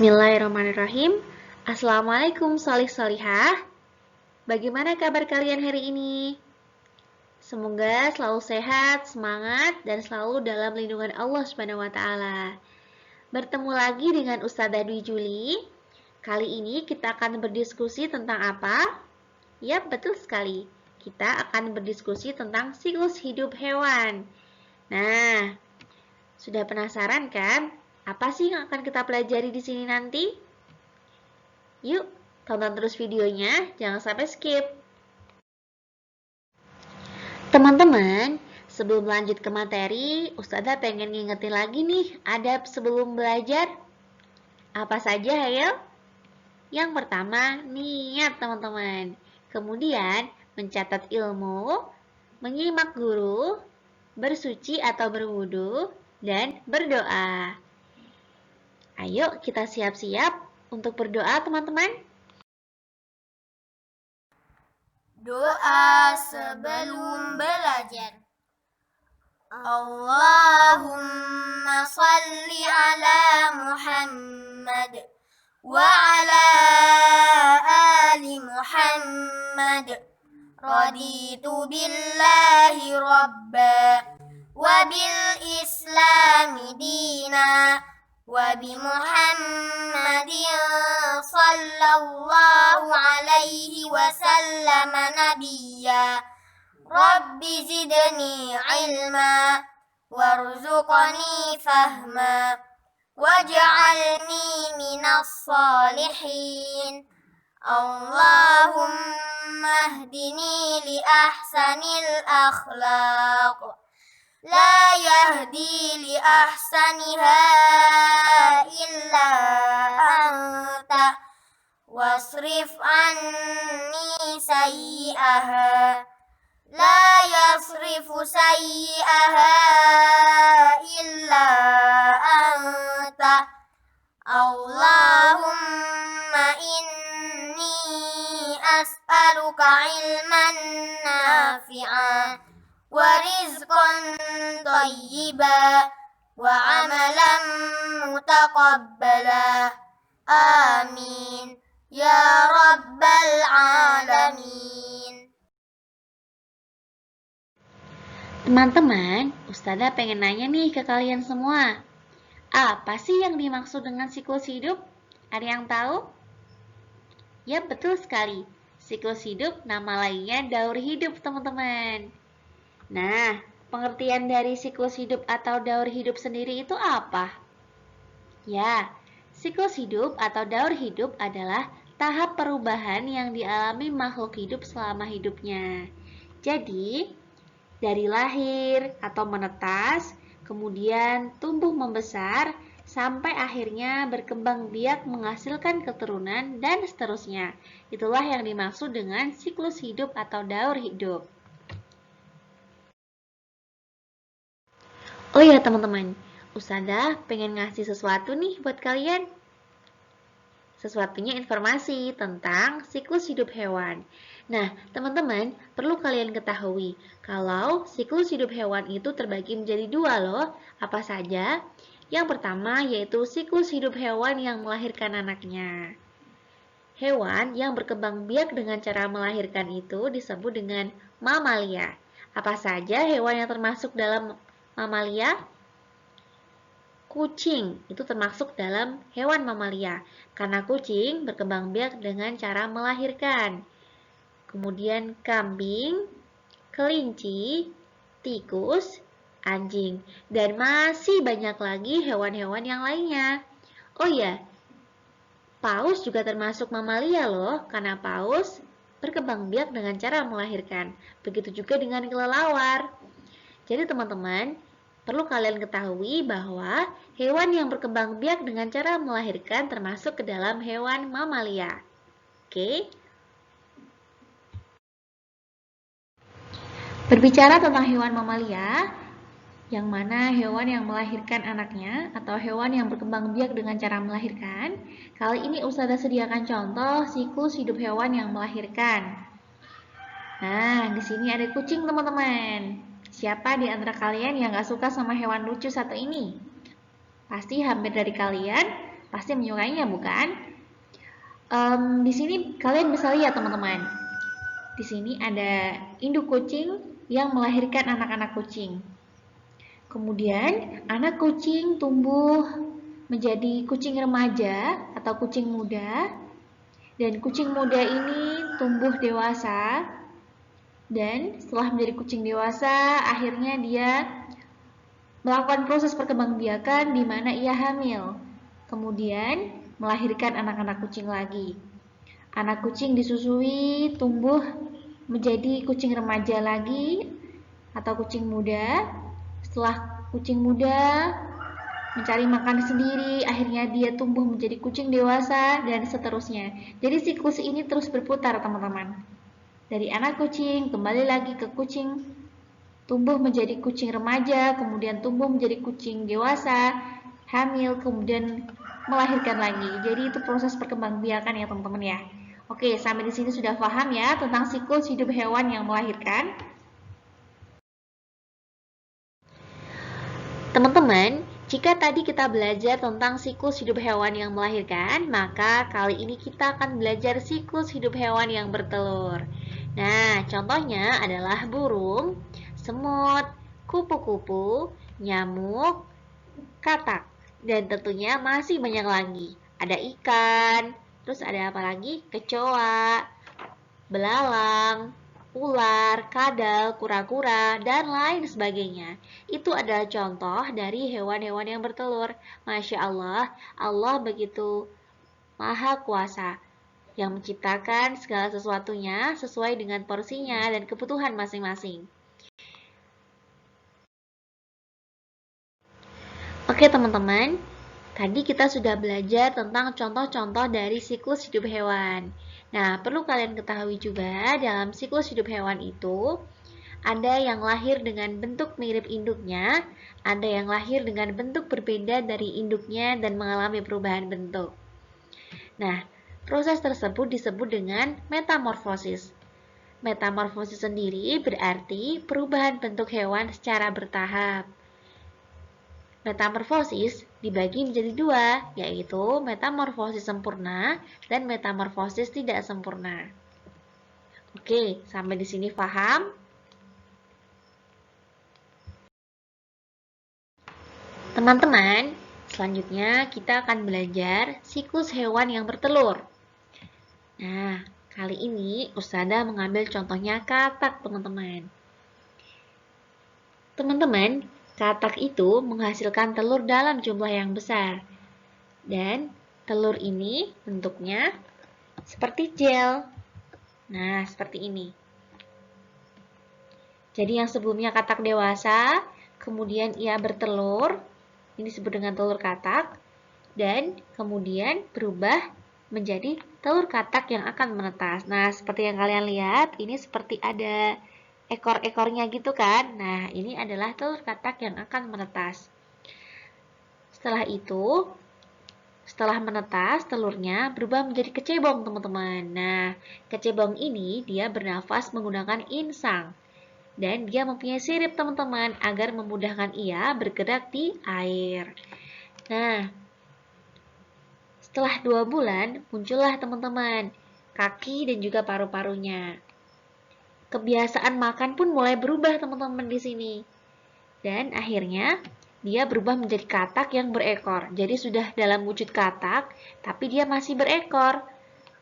Bismillahirrahmanirrahim. Assalamualaikum solih-solihah. Bagaimana kabar kalian hari ini? Semoga selalu sehat, semangat, dan selalu dalam lindungan Allah SWT. Bertemu lagi dengan Ustazah Dwi Juli. Kali ini kita akan berdiskusi tentang apa? Yap, betul sekali. Kita akan berdiskusi tentang siklus hidup hewan. Nah, sudah penasaran kan? Apa sih yang akan kita pelajari di sini nanti? Yuk, tonton terus videonya, jangan sampai skip. Teman-teman, sebelum lanjut ke materi, Ustazah pengen ngingetin lagi nih adab sebelum belajar. Apa saja, ayo? Yang pertama, niat teman-teman. Kemudian, mencatat ilmu, menyimak guru, bersuci atau berwudu, dan berdoa. Ayo kita siap-siap untuk berdoa teman-teman. Doa sebelum belajar. Allahumma salli ala Muhammad wa ala ali Muhammad. Raditu billahi rabba wa bil islami dina wa bi Muhammadin sallallahu alaihi wasallam nabiyya. Rabbi zidni ilma warzuqni fahma waj'alni minas salihin. Allahumma hdini li ahsanil akhlaq la yahdi li ahsaniha illa anta wasrif anni sayyi'aha la yasrifu sayyi'aha illa anta. Allahumma inni as'aluka ilman nafi'an wa rizqan thayyiban wa amalan mutaqabbala. Amin ya rabbal alamin. Teman-teman, Ustazah pengen nanya nih ke kalian semua. Apa sih yang dimaksud dengan siklus hidup? Ada yang tahu? Ya, betul sekali. Siklus hidup nama lainnya daur hidup, teman-teman. Nah, pengertian dari siklus hidup atau daur hidup sendiri itu apa? Ya, siklus hidup atau daur hidup adalah tahap perubahan yang dialami makhluk hidup selama hidupnya. Jadi, dari lahir atau menetas, kemudian tumbuh membesar, sampai akhirnya berkembang biak menghasilkan keturunan, dan seterusnya. Itulah yang dimaksud dengan siklus hidup atau daur hidup. Oh ya teman-teman, Ustazah pengen ngasih sesuatu nih buat kalian. Sesuatunya informasi tentang siklus hidup hewan. Nah, teman-teman, perlu kalian ketahui kalau siklus hidup hewan itu terbagi menjadi dua loh. Apa saja? Yang pertama yaitu siklus hidup hewan yang melahirkan anaknya. Hewan yang berkembang biak dengan cara melahirkan itu disebut dengan mamalia. Apa saja hewan yang termasuk dalam mamalia? Kucing itu termasuk dalam hewan mamalia, karena kucing berkembang biak dengan cara melahirkan. Kemudian kambing, kelinci, tikus, anjing, dan masih banyak lagi hewan-hewan yang lainnya. Oh ya, paus juga termasuk mamalia loh, karena paus berkembang biak dengan cara melahirkan. Begitu juga dengan kelelawar. Jadi teman-teman, perlu kalian ketahui bahwa hewan yang berkembang biak dengan cara melahirkan termasuk ke dalam hewan mamalia. Oke? Berbicara tentang hewan mamalia, yang mana hewan yang melahirkan anaknya atau hewan yang berkembang biak dengan cara melahirkan, kali ini Ustazah sediakan contoh siklus hidup hewan yang melahirkan. Nah, di sini ada kucing teman-teman. Siapa di antara kalian yang gak suka sama hewan lucu satu ini? Pasti hampir dari kalian Pasti menyukainya, bukan? Di sini kalian bisa lihat teman-teman. Di sini ada induk kucing yang melahirkan anak-anak kucing. Kemudian anak kucing tumbuh menjadi kucing remaja atau kucing muda. Dan kucing muda ini tumbuh dewasa. Dan setelah menjadi kucing dewasa, akhirnya dia melakukan proses perkembangbiakan di mana ia hamil. Kemudian melahirkan anak-anak kucing lagi. Anak kucing disusui, tumbuh menjadi kucing remaja lagi atau kucing muda. Setelah kucing muda mencari makan sendiri, akhirnya dia tumbuh menjadi kucing dewasa dan seterusnya. Jadi siklus ini terus berputar, teman-teman. Dari anak kucing kembali lagi ke kucing, tumbuh menjadi kucing remaja, kemudian tumbuh menjadi kucing dewasa, hamil, kemudian melahirkan lagi. Jadi itu proses perkembangbiakan ya teman-teman ya. Oke, sampai di sini sudah paham ya tentang siklus hidup hewan yang melahirkan. Teman-teman, jika tadi kita belajar tentang siklus hidup hewan yang melahirkan, maka kali ini kita akan belajar siklus hidup hewan yang bertelur. Nah, contohnya adalah burung, semut, kupu-kupu, nyamuk, katak, dan tentunya masih banyak lagi. Ada ikan, terus ada apa lagi? Kecoa, belalang, ular, kadal, kura-kura, dan lain sebagainya. Itu adalah contoh dari hewan-hewan yang bertelur. Masya Allah, Allah begitu maha kuasa yang menciptakan segala sesuatunya sesuai dengan porsinya dan kebutuhan masing-masing. Oke teman-teman, tadi kita sudah belajar tentang contoh-contoh dari siklus hidup hewan. Nah, perlu kalian ketahui juga dalam siklus hidup hewan itu ada yang lahir dengan bentuk mirip induknya, ada yang lahir dengan bentuk berbeda dari induknya dan mengalami perubahan bentuk. Nah, proses tersebut disebut dengan metamorfosis. Metamorfosis sendiri berarti perubahan bentuk hewan secara bertahap. Metamorfosis dibagi menjadi dua, yaitu metamorfosis sempurna dan metamorfosis tidak sempurna. Oke, sampai di sini paham? Teman-teman, selanjutnya kita akan belajar siklus hewan yang bertelur. Nah, kali ini Ustazah mengambil contohnya katak, teman-teman. Teman-teman, katak itu menghasilkan telur dalam jumlah yang besar. Dan telur ini bentuknya seperti gel. Nah, seperti ini. Jadi yang sebelumnya katak dewasa, kemudian ia bertelur, ini disebut dengan telur katak, dan kemudian berubah menjadi telur katak yang akan menetas. Nah, seperti yang kalian lihat, ini seperti ada ekor-ekornya gitu kan. Nah, ini adalah telur katak yang akan menetas. Setelah itu, setelah menetas, telurnya berubah menjadi kecebong, teman-teman. Nah, kecebong ini dia bernafas menggunakan insang. Dan dia mempunyai sirip, teman-teman, agar memudahkan ia bergerak di air. Nah, setelah 2 bulan, muncullah teman-teman kaki dan juga paru-parunya. Kebiasaan makan pun mulai berubah teman-teman di sini. Dan akhirnya dia berubah menjadi katak yang berekor. Jadi sudah dalam wujud katak, tapi dia masih berekor.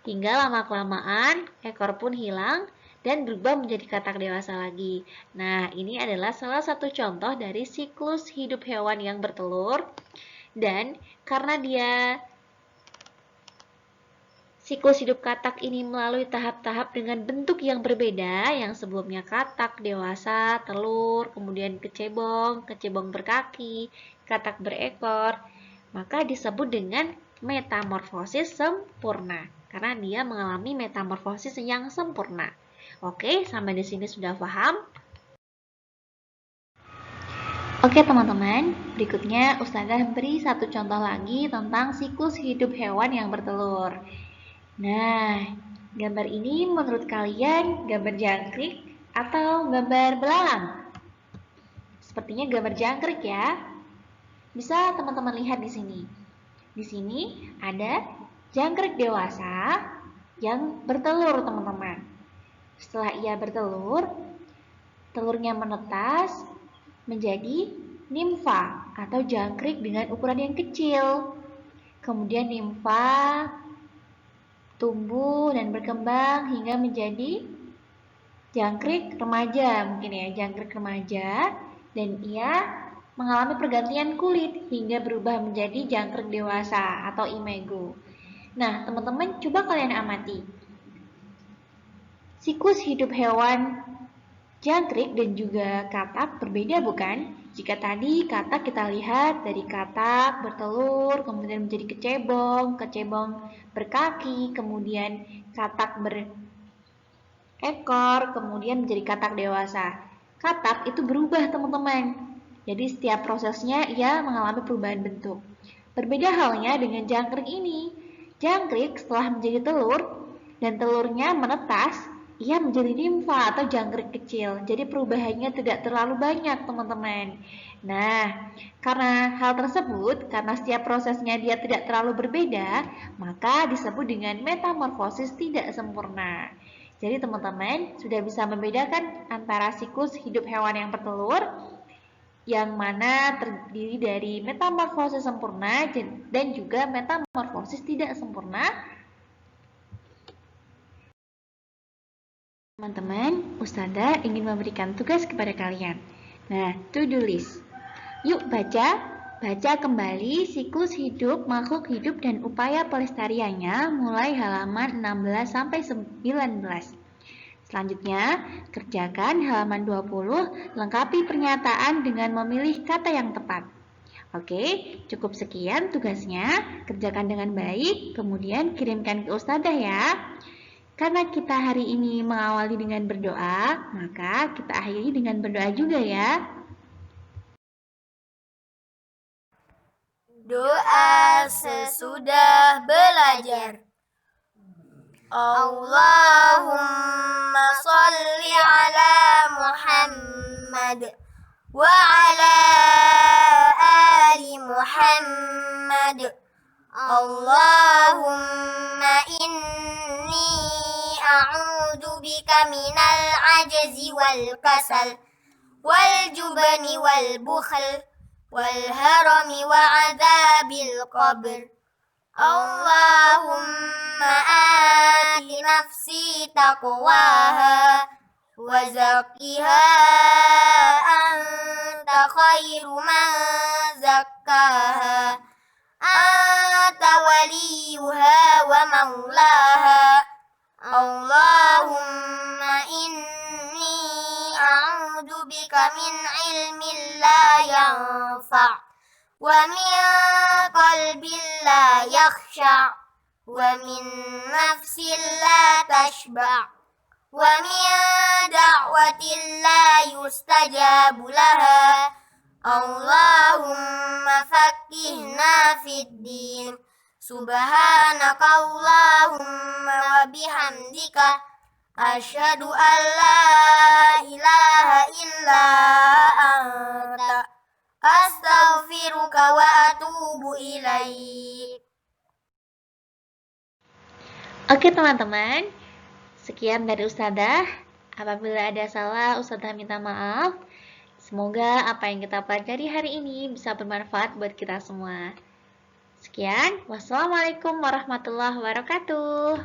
Hingga lama-kelamaan ekor pun hilang dan berubah menjadi katak dewasa lagi. Nah, ini adalah salah satu contoh dari siklus hidup hewan yang bertelur. Dan karena dia siklus hidup katak ini melalui tahap-tahap dengan bentuk yang berbeda, yang sebelumnya katak dewasa, telur, kemudian kecebong, kecebong berkaki, katak berekor, maka disebut dengan metamorfosis sempurna, karena dia mengalami metamorfosis yang sempurna. Oke, sampai di sini sudah paham? Oke teman-teman, berikutnya Ustazah beri satu contoh lagi tentang siklus hidup hewan yang bertelur. Nah, gambar ini menurut kalian gambar jangkrik atau gambar belalang? Sepertinya gambar jangkrik ya. Bisa teman-teman lihat di sini. Di sini ada jangkrik dewasa yang bertelur, teman-teman. Setelah ia bertelur, telurnya menetas menjadi nimfa atau jangkrik dengan ukuran yang kecil. Kemudian nimfa tumbuh dan berkembang hingga menjadi jangkrik remaja, mungkin ya, jangkrik remaja, dan ia mengalami pergantian kulit hingga berubah menjadi jangkrik dewasa atau imego. Nah, teman-teman coba kalian amati. Siklus hidup hewan jangkrik dan juga katak berbeda, bukan? Jika tadi katak kita lihat dari katak bertelur, kemudian menjadi kecebong, kecebong berkaki, kemudian katak berekor, kemudian menjadi katak dewasa. Katak itu berubah, teman-teman. Jadi setiap prosesnya ia mengalami perubahan bentuk. Berbeda halnya dengan jangkrik ini. Jangkrik setelah menjadi telur dan telurnya menetas, ia menjadi nimfa atau jangkrik kecil. Jadi perubahannya tidak terlalu banyak, teman-teman. Nah, karena hal tersebut, karena setiap prosesnya dia tidak terlalu berbeda, maka disebut dengan metamorfosis tidak sempurna. Jadi teman-teman sudah bisa membedakan antara siklus hidup hewan yang bertelur, yang mana terdiri dari metamorfosis sempurna dan juga metamorfosis tidak sempurna. Teman-teman, Ustazah ingin memberikan tugas kepada kalian. Nah, to-do list. Yuk baca kembali siklus hidup, makhluk hidup, dan upaya pelestariannya mulai halaman 16 sampai 19. Selanjutnya, kerjakan halaman 20, lengkapi pernyataan dengan memilih kata yang tepat. Oke, cukup sekian tugasnya. Kerjakan dengan baik, kemudian kirimkan ke Ustazah ya. Karena kita hari ini mengawali dengan berdoa, maka kita akhiri dengan berdoa juga ya. Doa sesudah belajar. Allahumma salli ala Muhammad wa ala ali Muhammad. Allahumma inni a'udzu bika minal ajzi wal kasal wal jubni wal bukhl wal harami wa adzabil qabr. Allahumma ati nafsi taqwaha wa zakkiha anta khairu man zakkaha anta waliyuha wa maulaha. Allahumma inni a'udzu bika min ilmin la yanfa' wa min qalbin la yakhsha' wa min nafsin la tashba' wa min da'watin la yustajabu laha. Allahumma faqqihna fid din. Subhanaka Allahumma wa bihamdika asyhadu an la ilaha illa anta astaghfiruka wa atubu ilaik. Oke teman-teman, sekian dari Ustazah. Apabila ada salah, Ustazah minta maaf. Semoga apa yang kita pelajari hari ini bisa bermanfaat buat kita semua. Sekian, wassalamualaikum warahmatullahi wabarakatuh.